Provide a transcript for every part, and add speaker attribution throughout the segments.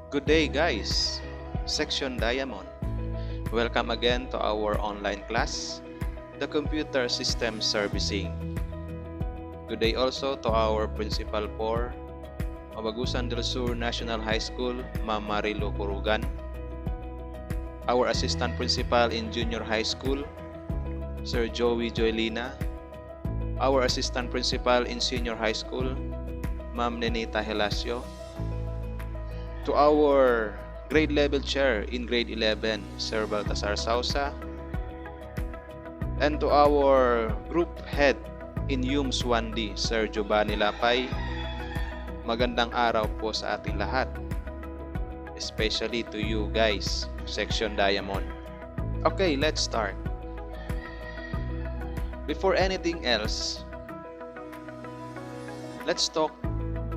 Speaker 1: Good day guys, Section Diamond. Welcome again to our online class, the Computer System Servicing. Good day also to our Principal for Mabagusan del Sur National High School, Ma'am Marilu Curugan. Our Assistant Principal in Junior High School, Sir Joey Joelina. Our Assistant Principal in Senior High School, Ma'am Nenita Helasio. To our grade level chair in grade 11, Sir Baltasar Sausa. And to our group head in UMS 1D, Sir Giovanni Lapay. Magandang araw po sa ating lahat. Especially to you guys, Section Diamond. Okay, let's start. Before anything else, let's talk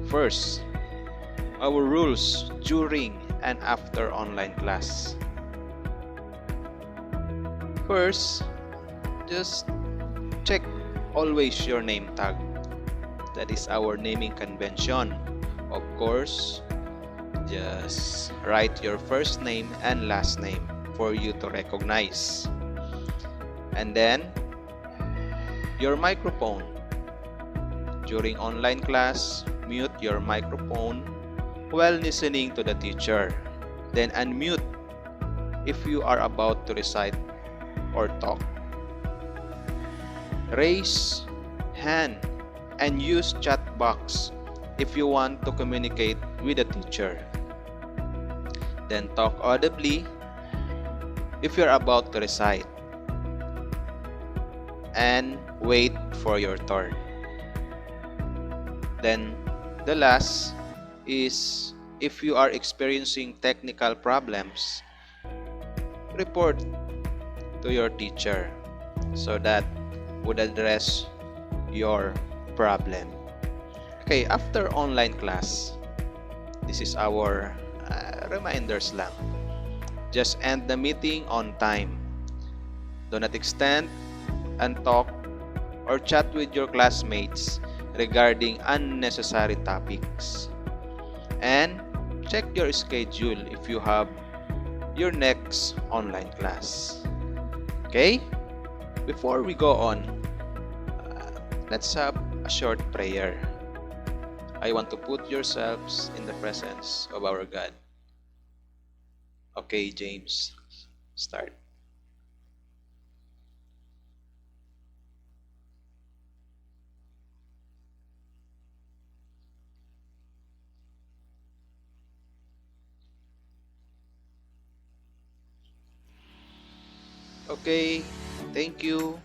Speaker 1: first our rules during and after online class. First, just check always your name tag. That is our naming convention. Of course, just write your first name and last name for you to recognize. And then, your microphone. During online class, mute your microphone while listening to the teacher. Then unmute if you are about to recite or talk. Raise hand and use chat box if you want to communicate with the teacher. Then talk audibly if you're about to recite. And wait for your turn. Then the last is if you are experiencing technical problems, report to your teacher so that would address your problem. Okay, after online class, this is our reminders lang. Just end the meeting on time. Do not extend and talk or chat with your classmates regarding unnecessary topics. And check your schedule if you have your next online class. Okay? Before we go on, let's have a short prayer. I want to put yourselves in the presence of our God. Okay, James, start. Okay, thank you.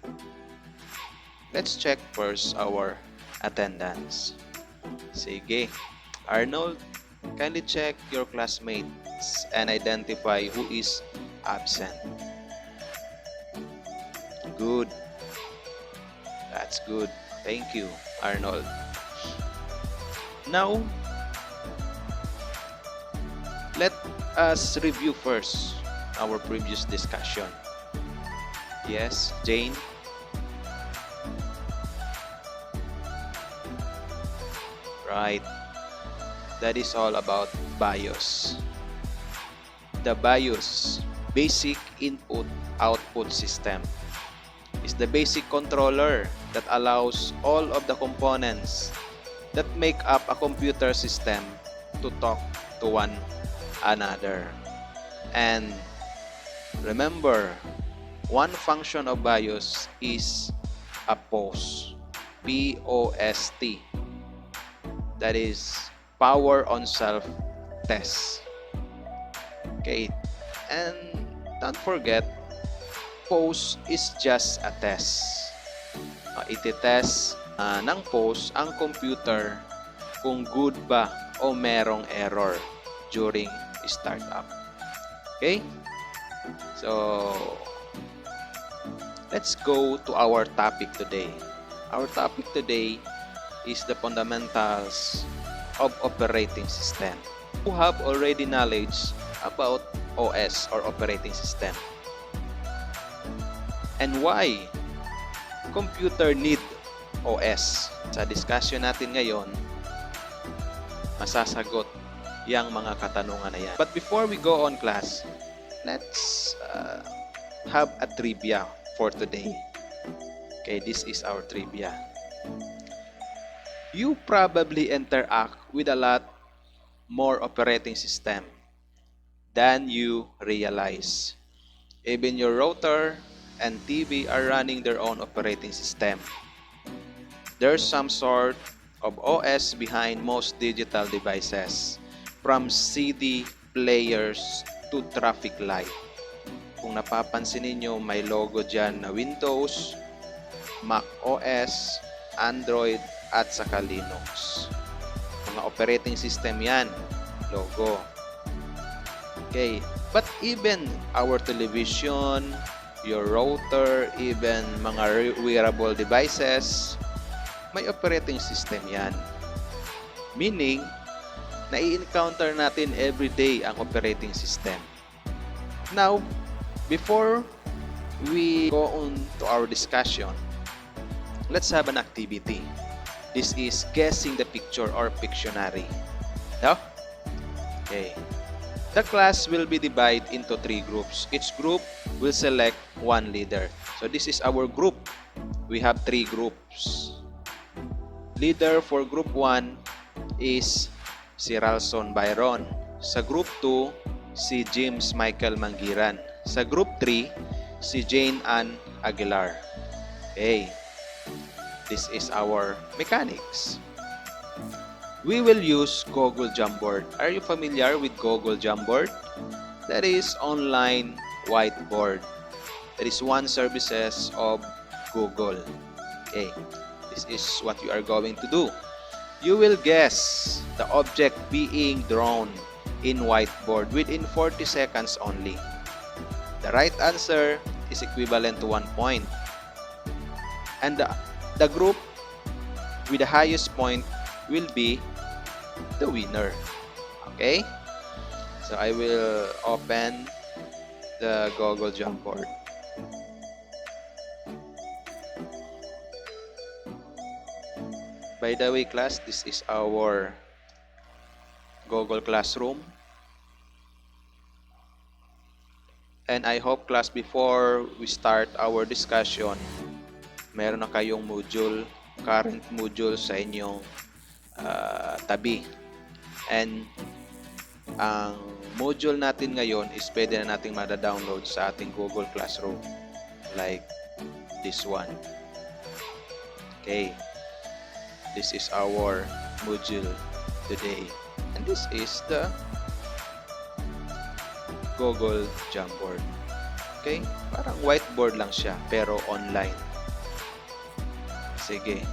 Speaker 1: Let's check first our attendance. Sige. Arnold, kindly check your classmates and identify who is absent. Good. That's good. Thank you, Arnold. Now, let us review first our previous discussion. Yes, Jane? Right. That is all about BIOS. The BIOS, Basic Input-Output System, is the basic controller that allows all of the components that make up a computer system to talk to one another. And remember, one function of BIOS is a POST. P-O-S-T. That is power on self test. Okay. And don't forget, POST is just a test. Iti-test ng POST ang computer kung good ba o merong error during startup. Okay? So, let's go to our topic today. Our topic today is the fundamentals of operating system. You have already knowledge about OS or operating system. And why computer need OS? Sa discussion natin ngayon, masasagot yang mga katanungan na yan. But before we go on, class, let's have a trivia for today. Okay, this is our trivia. You probably interact with a lot more operating system than you realize. Even your router and TV are running their own operating system. There's some sort of OS behind most digital devices, from CD players to traffic light. Kung napapansin ninyo, may logo dyan na Windows, Mac OS, Android, at saka Linux. Mga operating system yan, logo. Okay, but even our television, your router, even mga wearable devices, may operating system yan. Meaning, nai-encounter natin every day ang operating system. Now, before we go on to our discussion, let's have an activity. This is guessing the picture or Pictionary. No? Okay. The class will be divided into 3 groups. Each group will select one leader. So this is our group. We have 3 groups. Leader for group 1 is si Ralson Byron. Sa group 2, si James Michael Mangiran. Sa group 3, si Jane Ann Aguilar. Okay. This is our mechanics. We will use Google Jamboard. Are you familiar with Google Jamboard? That is online whiteboard. That is one services of Google. Okay. This is what you are going to do. You will guess the object being drawn in whiteboard within 40 seconds only. The right answer is equivalent to 1 point. And the group with the highest point will be the winner. Okay? So I will open the Google Jamboard. By the way, class, this is our Google Classroom. And I hope, class, before we start our discussion, meron na kayong module, current module sa inyong tabi. And ang module natin ngayon is pwede na nating mada-download sa ating Google Classroom. Like this one. Okay. This is our module today. And this is the Google Jamboard. Okay? Parang whiteboard lang siya, pero online. Sige.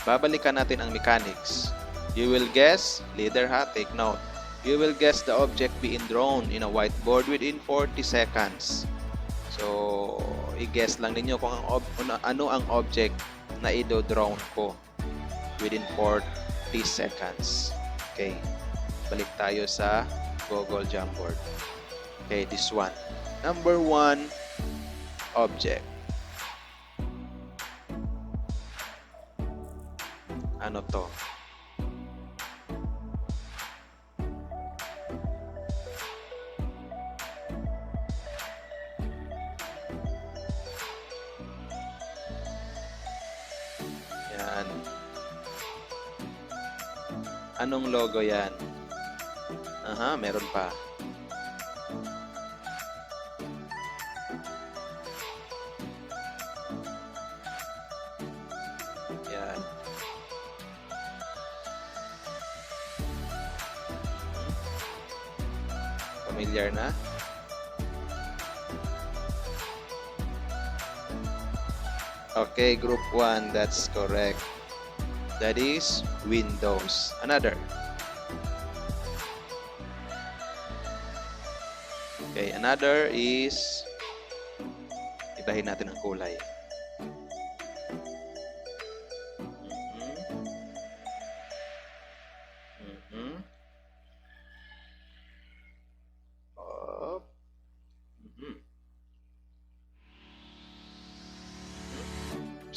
Speaker 1: Babalikan natin ang mechanics. You will guess, leader ha, take note. You will guess the object being drawn in a whiteboard within 40 seconds. So, i-guess lang ninyo kung ano ang object na i-drawn ko within 40 seconds. Okay. Balik tayo sa Google Jamboard. Okay, this one. Number 1, object. Ano to? Yan. Anong logo yan? Aha, meron pa. Yan. Familiar na? Okay, group 1, that's correct. That is Windows. Another. Okay, another is, ibahin natin ang kulay.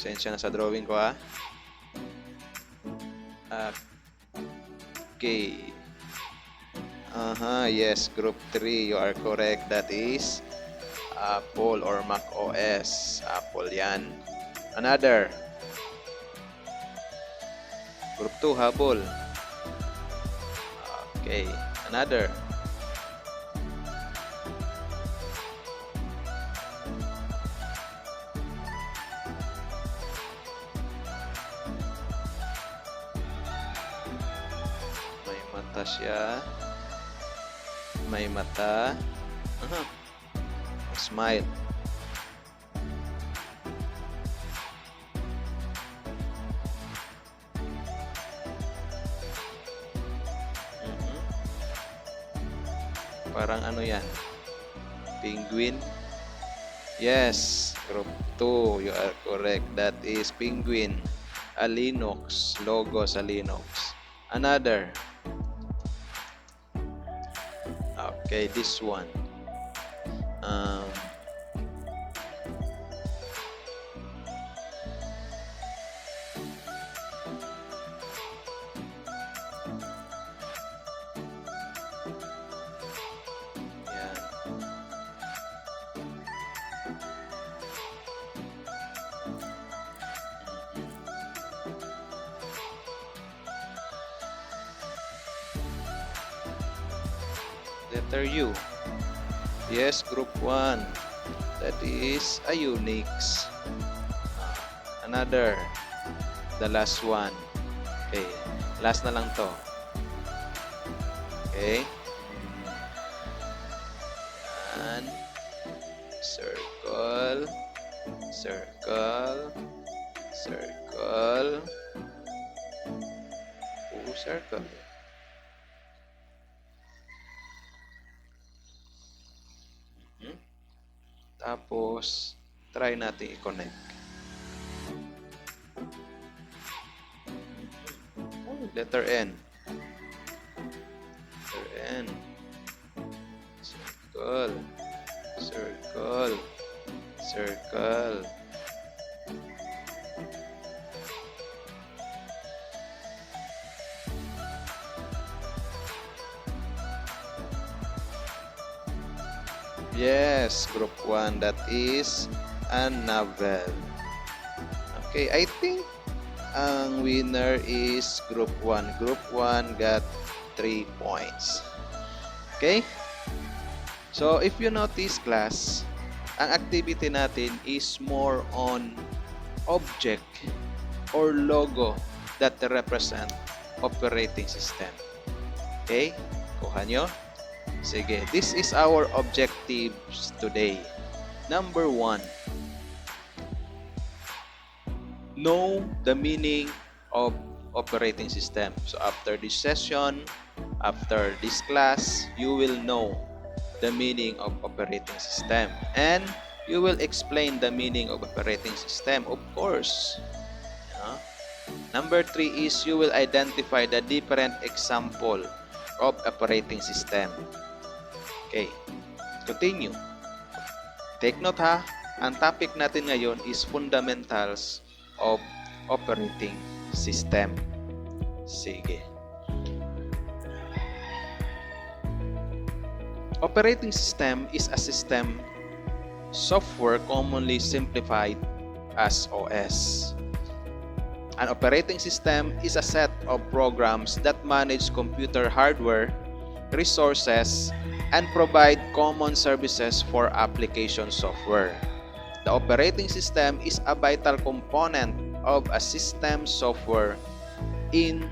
Speaker 1: Pasensya na sa drawing ko, ha. Okay. Yes, group 3, you are correct. That is Apple or Mac OS. Apple yan. Another. Group 2, habol. Okay, another. May mata siya. May mata. Smile. Parang ano yan? Penguin? Yes, group 2, you are correct. That is penguin. A Linux, logo sa Linux. Another. Okay, this one. Yan. Letter U. Yes, group 1. That is a Unix. Another. The last one. Okay. Last na lang to. Okay. And circle. Circle. Circle. Circle. Tapos, try natin i-connect. Letter N. Letter N. Circle. Circle. Circle. Yes, group 1. That is a novel. Okay, I think ang winner is group 1. Group 1 got 3 points. Okay? So, if you notice, class, ang activity natin is more on object or logo that represent operating system. Okay? Kuha nyo? Sige, this is our objectives today. Number 1, know the meaning of operating system. So after this session, after this class, you will know the meaning of operating system. And you will explain the meaning of operating system, of course. Number 3 is you will identify the different example of operating system. Okay, continue. Take note ha, ang topic natin ngayon is fundamentals of operating system. Sige. Operating system is a system software commonly simplified as OS. An operating system is a set of programs that manage computer hardware, resources, and provide common services for application software. The operating system is a vital component of a system software in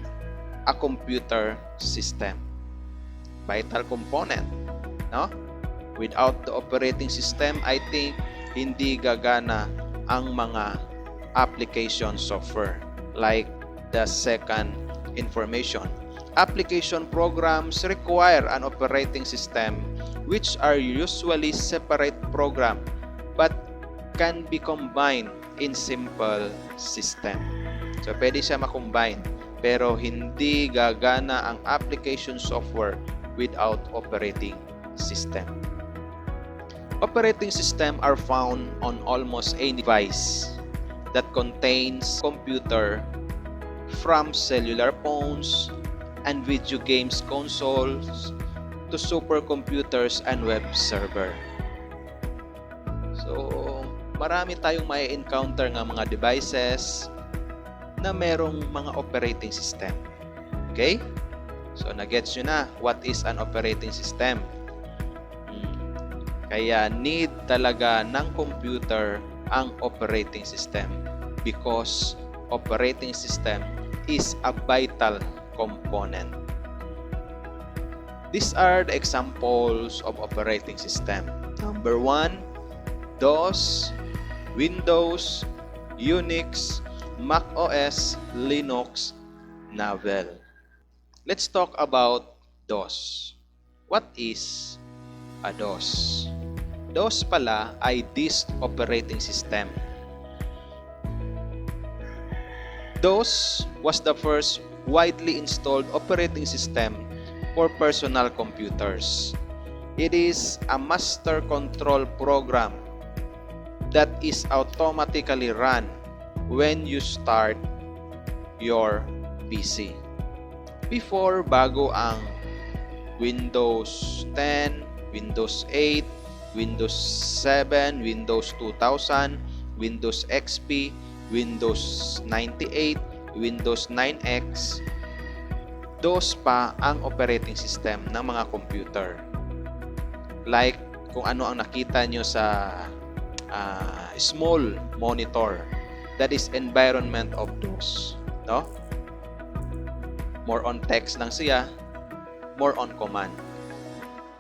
Speaker 1: a computer system. Vital component, no? Without the operating system, I think hindi gagana ang mga application software like the second information. Application programs require an operating system which are usually separate program but can be combined in simple system. So, pwede siya makombine pero hindi gagana ang application software without operating system. Operating system are found on almost any device that contains computer, from cellular phones and video games consoles to supercomputers and web server. So, marami tayong may encounter ng mga devices na merong mga operating system. Okay? So, nagets nyo na what is an operating system. Kaya need talaga ng computer ang operating system because operating system is a vital component. These are the examples of operating system. Number 1, DOS, Windows, Unix, Mac OS, Linux, Novell. Let's talk about DOS. What is a DOS? DOS pala ay Disk Operating System. DOS was the first widely installed operating system for personal computers. It is a master control program that is automatically run when you start your PC. Bago ang Windows 10, Windows 8, Windows 7, Windows 2000, Windows XP, Windows 98, Windows 9X, DOS pa ang operating system ng mga computer. Like kung ano ang nakita nyo sa small monitor, that is environment of DOS. No? More on text lang siya, more on command.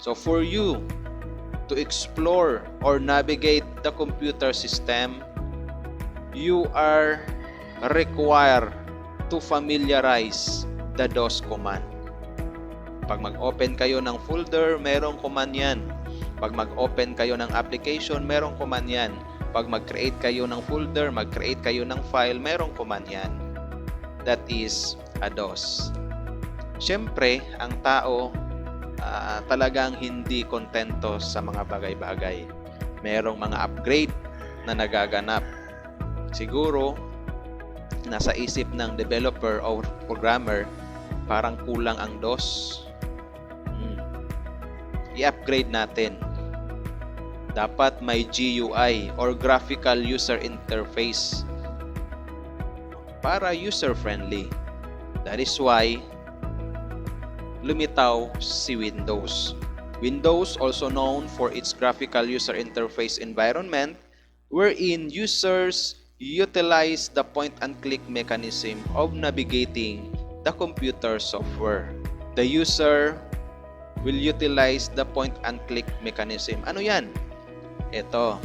Speaker 1: So for you to explore or navigate the computer system, you are required to familiarize the DOS command. Pag mag-open kayo ng folder, merong command yan. Pag mag-open kayo ng application, merong command yan. Pag mag-create kayo ng folder, mag-create kayo ng file, merong command yan. That is a DOS. Siyempre, ang tao talagang hindi kontento sa mga bagay-bagay. Merong mga upgrade na nagaganap. Siguro, nasa isip ng developer or programmer, parang kulang ang DOS. I-upgrade natin. Dapat may GUI or Graphical User Interface para user-friendly. That is why lumitaw si Windows. Windows, also known for its graphical user interface environment, wherein users utilize the point-and-click mechanism of navigating the computer software. The user will utilize the point-and-click mechanism. Ano yan? Ito,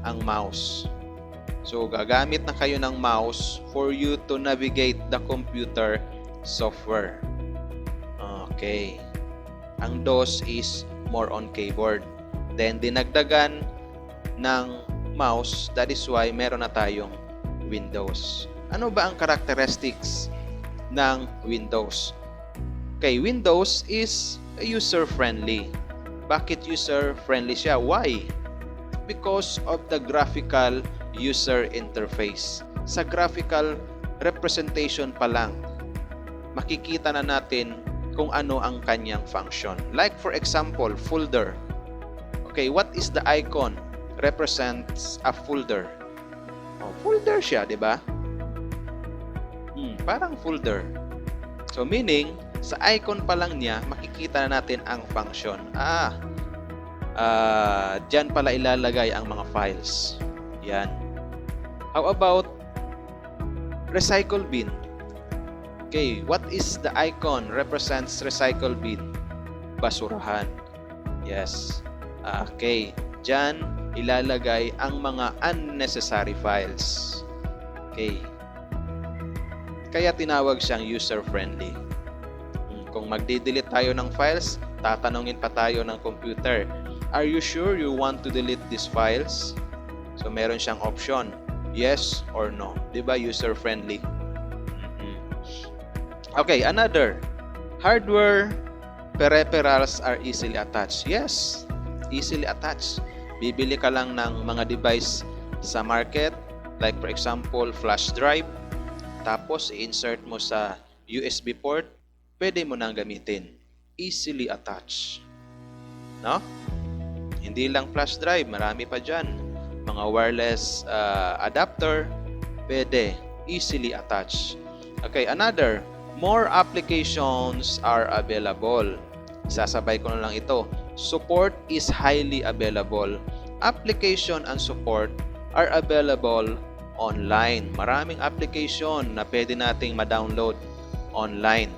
Speaker 1: ang mouse. So, gagamit na kayo ng mouse for you to navigate the computer software. Okay. Ang DOS is more on keyboard. Then, dinagdagan ng mouse. That is why meron na tayong Windows. Ano ba ang characteristics ng Windows? Okay, Windows is user-friendly. Bakit user-friendly siya? Why? Because of the graphical user interface. Sa graphical representation pa lang, makikita na natin kung ano ang kanyang function. Like for example, folder. Okay, what is the icon represents a folder? Oh, folder siya, di ba? Parang folder. So meaning, sa icon pa lang niya, makikita na natin ang function. Diyan pala ilalagay ang mga files. Yan. How about recycle bin? Okay, what is the icon represents recycle bin? Basurahan. Yes. Okay, diyan ilalagay ang mga unnecessary files. Okay. Kaya tinawag siyang user-friendly. Kung magde-delete tayo ng files, tatanungin pa tayo ng computer, are you sure you want to delete these files? So, meron siyang option, yes or no. Diba? User-friendly. Okay, another. Hardware peripherals are easily attached. Yes, easily attached. Bibili ka lang ng mga device sa market, like for example, flash drive, tapos i-insert mo sa USB port, pwede mo nang gamitin. easily attached. No? Hindi lang flash drive, marami pa dyan. Mga wireless adapter, pwede, easily attached. Okay, another, more applications are available. Isasabay ko na lang ito. Support is highly available. Application and support are available online. Maraming application na pwede nating ma-download online.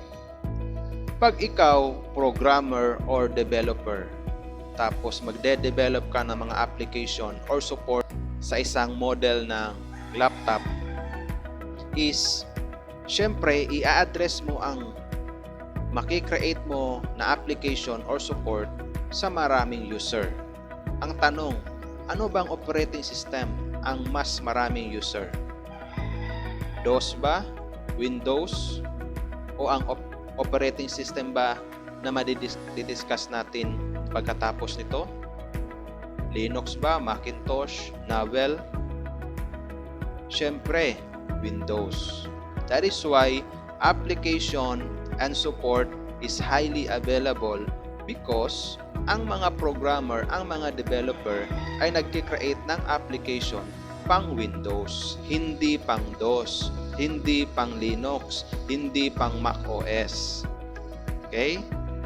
Speaker 1: Pag ikaw, programmer or developer, tapos magde-develop ka ng mga application or support sa isang model ng laptop, is syempre i-address mo ang makikreate mo na application or support sa maraming user. Ang tanong, ano bang operating system ang mas maraming user? DOS ba? Windows? O ang operating system ba na madidiscuss natin pagkatapos nito? Linux ba? Macintosh? Novell? Syempre, Windows. That is why application and support is highly available because ang mga programmer, ang mga developer ay nagki-create ng application pang Windows, hindi pang DOS, hindi pang Linux, hindi pang Mac OS. Okay?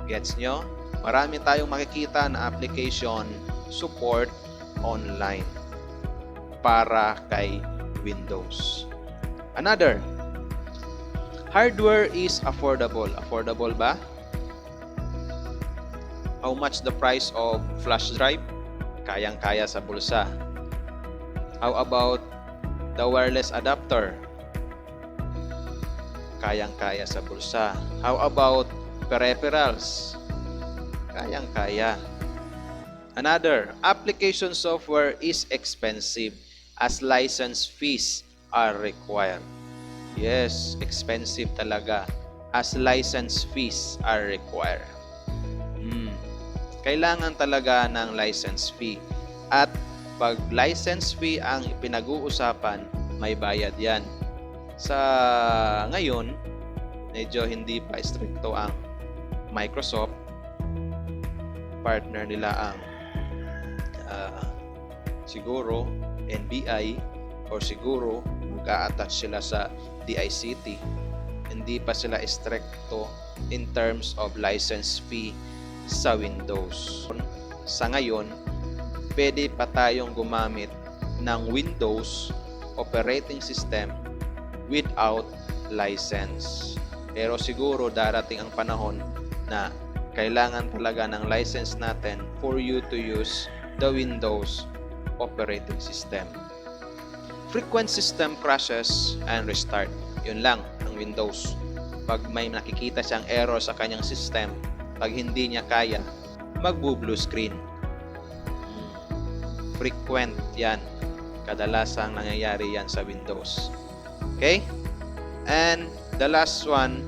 Speaker 1: Gets nyo? Marami tayong makikita na application support online para kay Windows. Another, hardware is affordable. Affordable ba? How much the price of flash drive? Kayang-kaya sa bulsa. How about the wireless adapter? Kayang-kaya sa bulsa. How about peripherals? Kayang-kaya. Another, application software is expensive as license fees are required. Yes, expensive talaga as license fees are required. Kailangan talaga ng license fee. At pag license fee ang pinag-uusapan, may bayad yan. Sa ngayon, medyo hindi pa stricto ang Microsoft. Partner nila ang siguro NBI or siguro mag-a-attach sila sa DICT. Hindi pa sila stricto in terms of license fee sa Windows. Sa ngayon, pwede pa tayong gumamit ng Windows operating system without license. Pero siguro darating ang panahon na kailangan talaga ng license natin for you to use the Windows operating system. Frequent system crashes and restart. Yun lang ang Windows. Pag may nakikita siyang error sa kanyang system, pag hindi niya kaya, magbu-blue screen. Frequent yan. Kadalasang nangyayari yan sa Windows. Okay? And the last one,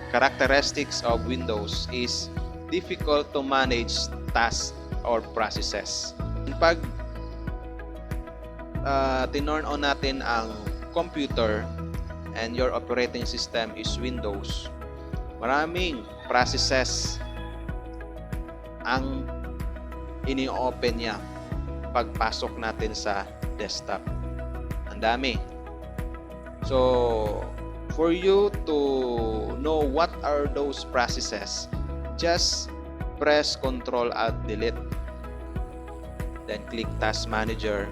Speaker 1: characteristics of Windows is difficult to manage tasks or processes. Pag tinurn on natin ang computer and your operating system is Windows, maraming processes ang ini-open niya pagpasok natin sa desktop. Ang dami. So, for you to know what are those processes, just press Ctrl Alt Delete. Then click Task Manager.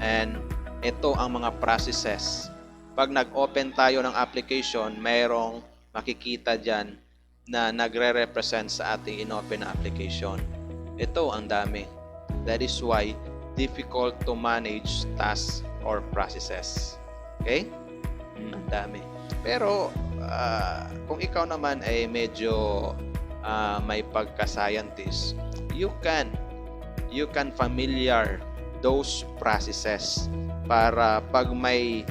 Speaker 1: And ito ang mga processes. Pag nag-open tayo ng application, mayroong makikita dyan na nagre-represent sa ating in-open na application. Ito ang dami. That is why difficult to manage tasks or processes. Okay? Ang dami. Pero kung ikaw naman ay medyo may pagka-scientist, you can familiar those processes para pag may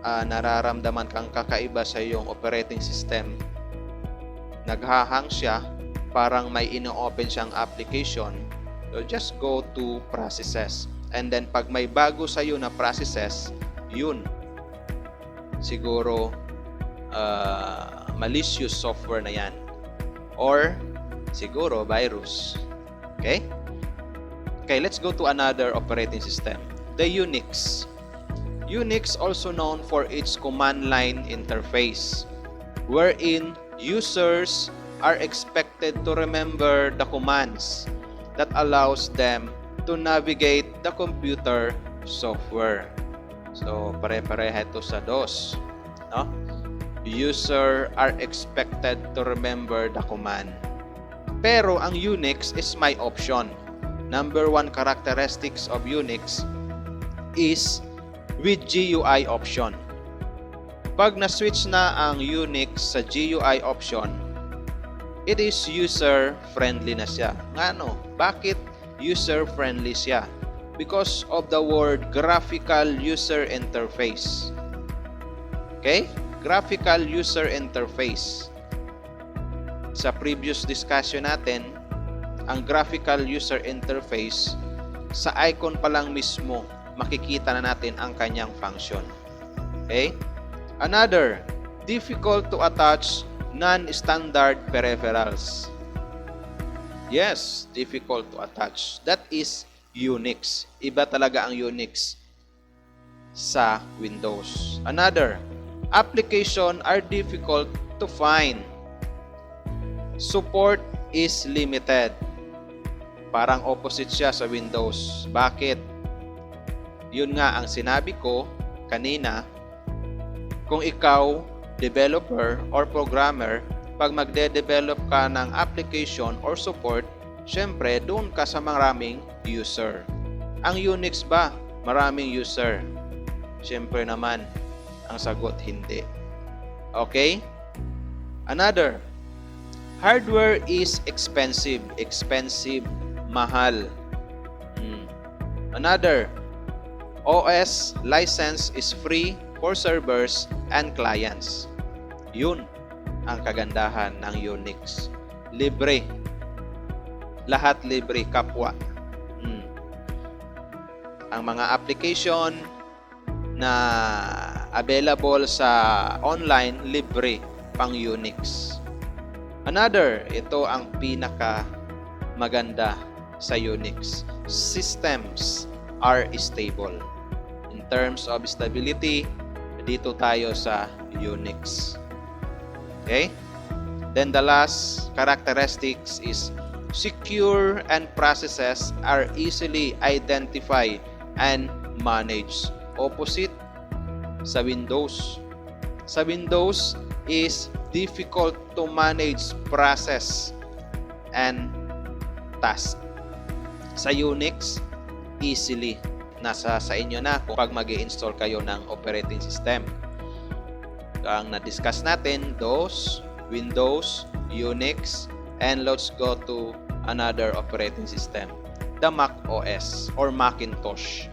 Speaker 1: nararamdaman kang kakaiba sa iyong operating system, naghahang siya, parang may ino-open siyang application, so just go to processes. And then pag may bago sa iyo na processes, yun siguro malicious software na yan. or siguro virus. Okay? Okay, let's go to another operating system, the Unix. Unix, also known for its command line interface, wherein users are expected to remember the commands that allows them to navigate the computer software. So, pare-pareha ito sa DOS. No? User are expected to remember the command. Pero ang Unix is my option. Number one characteristics of Unix is with GUI option. Pag na-switch na ang Unix sa GUI option, it is user-friendly na siya. Ngano? Bakit user-friendly siya? Because of the word graphical user interface. Okay? Graphical user interface. Sa previous discussion natin, ang graphical user interface, sa icon pa lang mismo, makikita na natin ang kanyang function. Okay? Another, difficult to attach non-standard peripherals. Yes, difficult to attach. That is Unix. Iba talaga ang Unix sa Windows. Another, application are difficult to find. Support is limited. Parang opposite siya sa Windows. Bakit? Yun nga ang sinabi ko kanina, kung ikaw, developer or programmer, pag magde-develop ka ng application or support, syempre, doon ka sa maraming user. Ang Unix ba? Maraming user. Syempre naman, ang sagot, hindi. Okay? Another, hardware is expensive. Expensive, mahal. Another, OS license is free for servers and clients. Yun ang kagandahan ng Unix. Libre. Lahat libre, kapwa. Ang mga application na available sa online, libre pang Unix. Another, ito ang pinaka maganda sa Unix. Systems are stable. In terms of stability, dito tayo sa Unix. Okay? Then the last characteristics is secure and processes are easily identified and managed. Opposite sa Windows. Sa Windows is difficult to manage process and task. Sa Unix, easily. Nasa sa inyo na kung pag mag-i-install kayo ng operating system. Ang na-discuss natin, DOS, Windows, Unix, and let's go to another operating system, the Mac OS or Macintosh.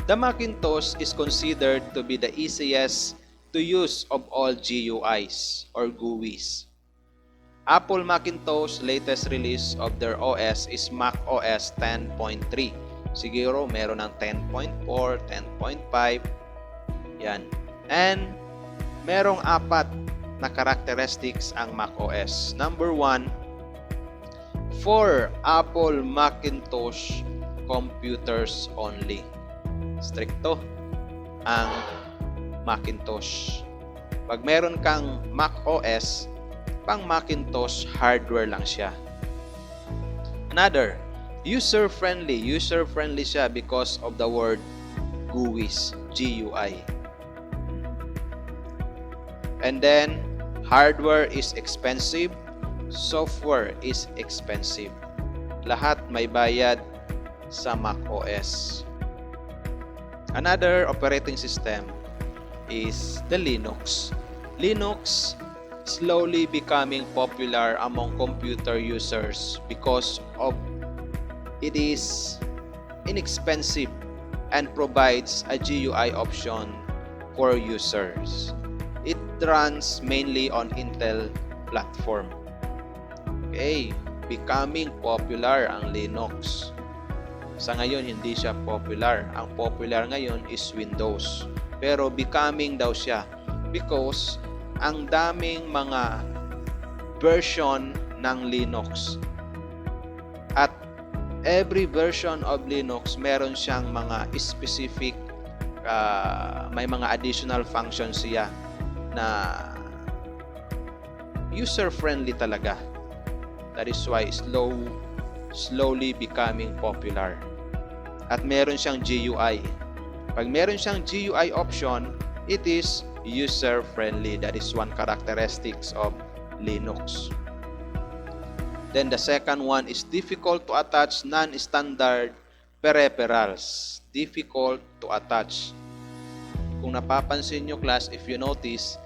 Speaker 1: The Macintosh is considered to be the easiest to use of all GUIs or GUIs. Apple Macintosh latest release of their OS is Mac OS 10.3. Siguro meron ng 10.4, 10.5. Yan. And merong 4 na characteristics ang Mac OS. Number 1, for Apple Macintosh computers only. Stricto ang Macintosh. Pag meron kang Mac OS, pang Macintosh hardware lang siya. Another, user-friendly. User-friendly siya because of the word GUIs, GUI. And then, hardware is expensive, software is expensive. Lahat may bayad sa Mac OS. Another operating system is the Linux. Linux slowly becoming popular among computer users because of it is inexpensive and provides a GUI option for users. It runs mainly on Intel platform. Okay, becoming popular ang Linux. Sa ngayon, hindi siya popular. Ang popular ngayon is Windows. Pero becoming daw siya because ang daming mga version ng Linux. At every version of Linux, meron siyang mga specific, may mga additional functions siya na user-friendly talaga. That is why slowly becoming popular. At meron siyang GUI. Pag meron siyang GUI option, it is user-friendly. That is one characteristics of Linux. Then the second one is difficult to attach non-standard peripherals. Difficult to attach. Kung napapansin nyo class, if you notice,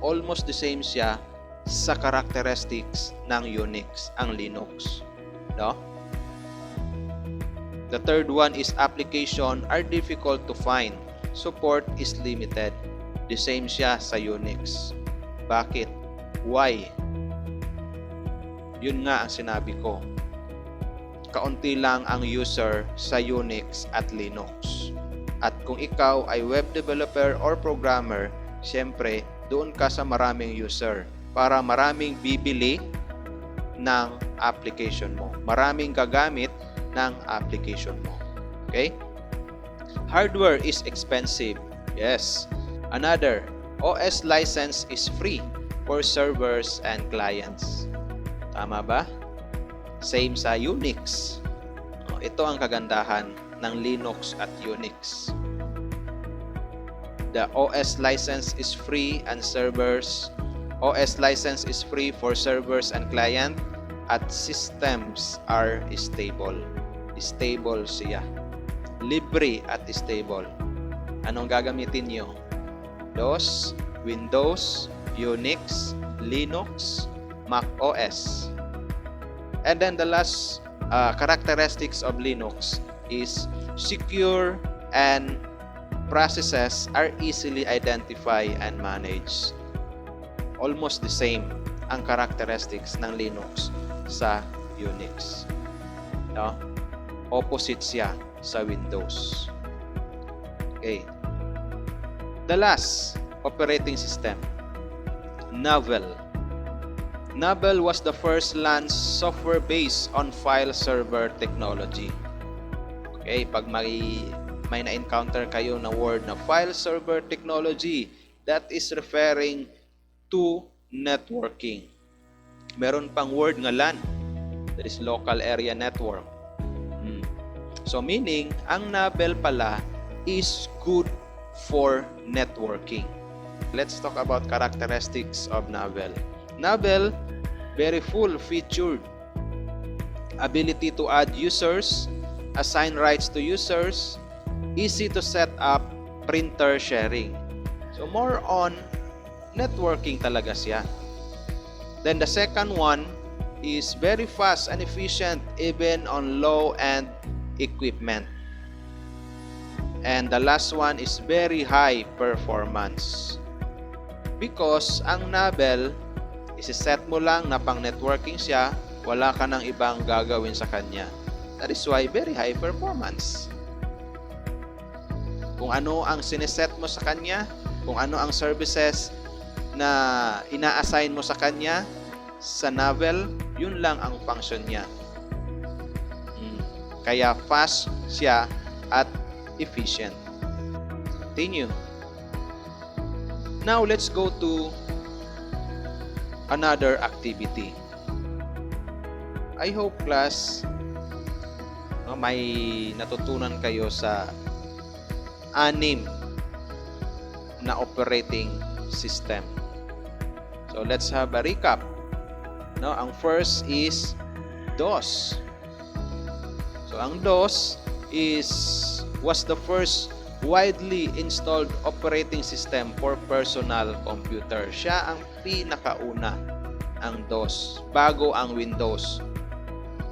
Speaker 1: almost the same siya sa characteristics ng Unix, ang Linux. No? The third one is application are difficult to find. Support is limited. The same siya sa Unix. Bakit? Why? Yun nga ang sinabi ko. Kaunti lang ang user sa Unix at Linux. At kung ikaw ay web developer or programmer, siyempre, doon ka sa maraming user para maraming bibili ng application mo. Maraming gagamit ng application mo. Okay? Hardware is expensive. Yes. Another, OS license is free for servers and clients. Tama ba? Same sa Unix. Ito ang kagandahan ng Linux at Unix. The OS license is free and OS license is free for servers and client at systems are stable. Stable siya. Libre at stable. Anong gagamitin nyo? DOS, Windows, Unix, Linux, Mac OS. And then the last characteristics of Linux is secure and processes are easily identified and managed. Almost the same ang characteristics ng Linux sa Unix. No? Opposite siya sa Windows. Okay. The last operating system, Novell. Novell was the first launched software based on file server technology. Okay, pag may na-encounter kayo na word na file server technology, that is referring to networking. Meron pang word nga LAN, that is local area network. So meaning, ang Novell pala is good for networking. Let's talk about characteristics of Novell. Novell, very full-featured. Ability to add users, assign rights to users, easy to set up, printer sharing. So more on networking talaga siya. Then the second one is very fast and efficient even on low-end equipment. And the last one is very high performance. Because ang Novell, isi-set mo lang na pang networking siya, wala ka nang ibang gagawin sa kanya. That is why very high performance. Kung ano ang sineset mo sa kanya, kung ano ang services na ina-assign mo sa kanya, sa Novell, yun lang ang function niya. Kaya fast siya at efficient. Continue. Now, let's go to another activity. I hope class, may natutunan kayo sa 6 na operating system. So let's have a recap. Ang first is DOS. So ang DOS was the first widely installed operating system for personal computer. Siya ang pinakauna, ang DOS, bago ang Windows.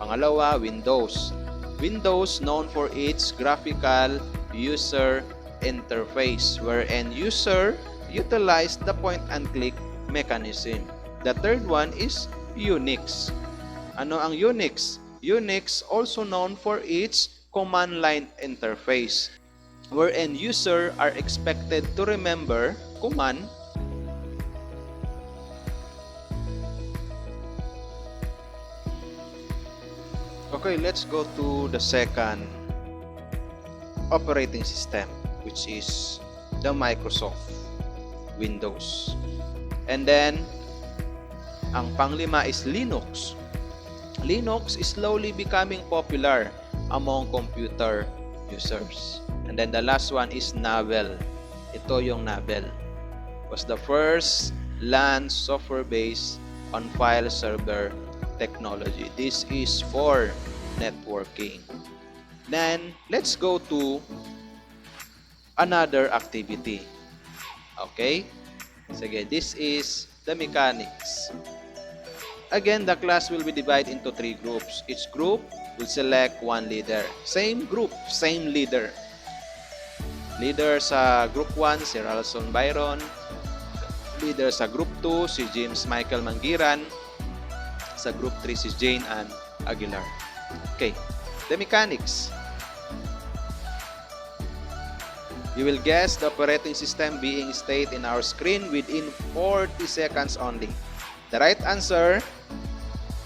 Speaker 1: Pangalawa, Windows. Windows known for its graphical user interface wherein user utilized the point-and-click mechanism. The third one is Unix. Ano ang Unix? Unix also known for its command line interface wherein user are expected to remember command Okay, let's go to the second operating system, which is the Microsoft Windows. And then, ang panglima is Linux. Linux is slowly becoming popular among computer users. And then the last one is Navel. Ito yung Navel. Was the first LAN software based on file server technology. This is for networking. Then, let's go to another activity. Okay? Sige, this is the mechanics. Again, the class will be divided into 3 groups. Each group will select one leader. Same group, same leader. Leader sa group 1, si Ralson Byron. Leader sa group 2, si James Michael Mangiran. Sa group 3, si Jane Ann Aguilar. Okay, the mechanics. You will guess the operating system being stated in our screen within 40 seconds only. The right answer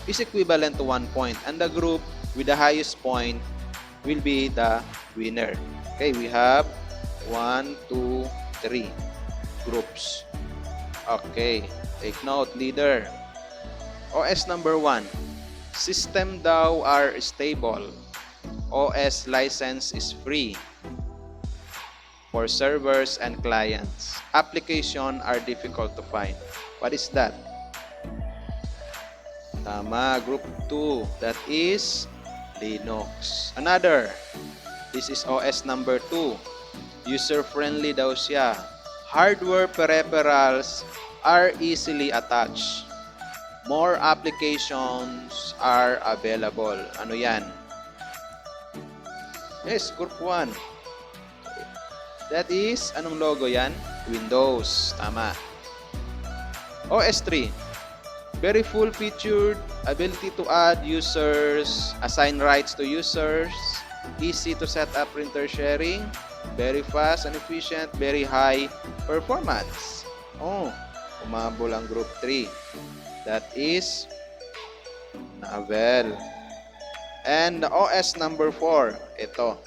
Speaker 1: is equivalent to 1 point, and the group with the highest point will be the winner. Okay, we have 1, 2, 3 groups. Okay, take note, leader. OS number 1. System daw are stable. OS license is free for servers and clients. Application are difficult to find. What is that? Tama, group 2. That is Linux. Another. This is OS number 2. User-friendly daw siya. Hardware peripherals are easily attached. More applications are available. Ano yan? Yes, group 1. That is, anong logo yan? Windows. Tama. OS 3. Very full-featured, ability to add users, assign rights to users, easy to set up printer sharing, very fast and efficient, very high performance. Oh, umabol ang group 3. That is Navel. And the OS number 4, ito.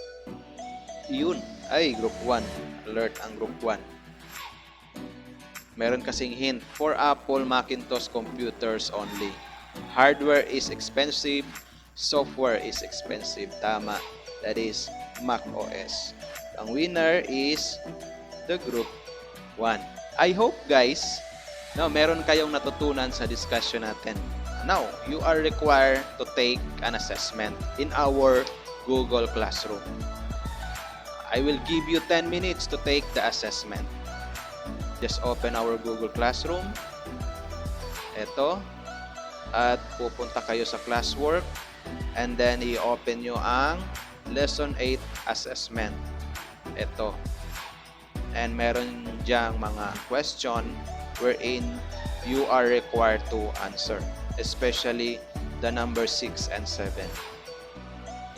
Speaker 1: Yun. Ay, group 1. Alert ang group 1. Meron kasing hint for Apple Macintosh computers only. Hardware is expensive, software is expensive. Tama. That is Mac OS. Ang winner is the group 1. I hope guys, meron kayong natutunan sa discussion natin. Now, you are required to take an assessment in our Google Classroom. I will give you 10 minutes to take the assessment. Just open our Google Classroom. Ito. At pupunta kayo sa classwork. And then, i-open nyo ang Lesson 8 assessment. Ito. And meron diyang mga question wherein you are required to answer. Especially the number 6 and 7.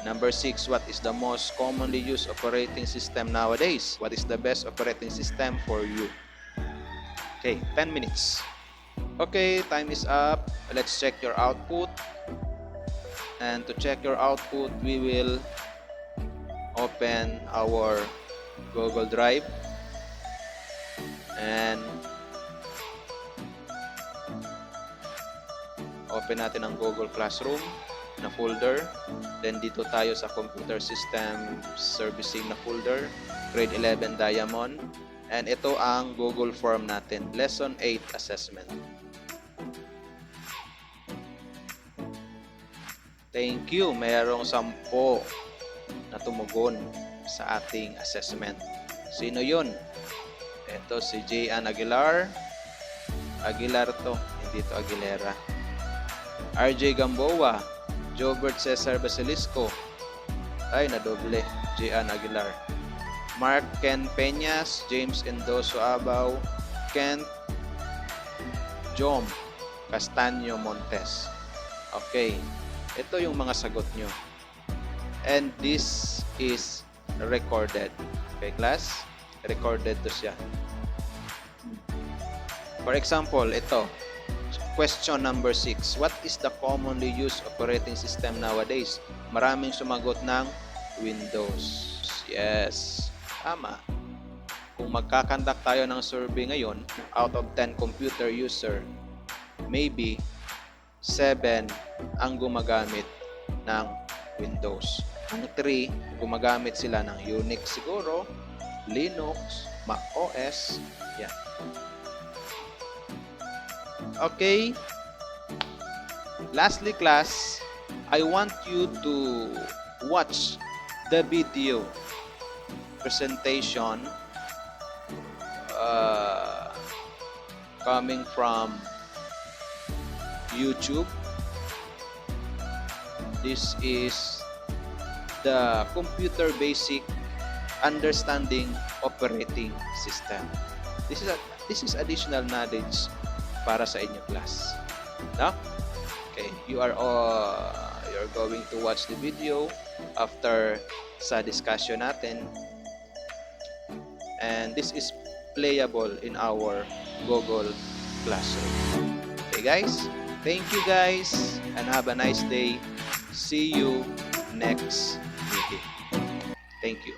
Speaker 1: Number 6, what is the most commonly used operating system nowadays? What is the best operating system for you? Okay, 10 minutes. Okay, time is up. Let's check your output. And to check your output, we will open our Google Drive. And open natin ang Google Classroom na folder. Then dito tayo sa Computer System Servicing na folder, Grade 11 Diamond. And ito ang Google Form natin, Lesson 8 Assessment. Thank you. Mayroong 10 na tumugon sa ating assessment. Sino yun? Ito si J. Ann Aguilar. Aguilar to, hindi to Aguilera. RJ Gamboa. Jobert Cesar Basilisco. Ay, nadoble. J. Ann Aguilar. Mark Ken Peñas. James Endoso Abaw. Kent Jom Castaño Montes. Okay. Ito yung mga sagot nyo. And this is recorded. Okay, class? Recorded to siya. For example, ito. Question number 6. What is the commonly used operating system nowadays? Maraming sumagot ng Windows. Yes, tama. Kung magkakandak tayo ng survey ngayon, out of 10 computer user, maybe 7 ang gumagamit ng Windows. Ang 3, gumagamit sila ng Unix siguro, Linux, Mac OS, yan. Okay. Lastly, class, I want you to watch the video presentation coming from YouTube. This is the computer basic understanding operating system. This is additional knowledge para sa inyo, class. No? Okay, you're going to watch the video after sa discussion natin. And this is playable in our Google Classroom. Okay, guys? Thank you, guys, and have a nice day. See you next meeting. Thank you.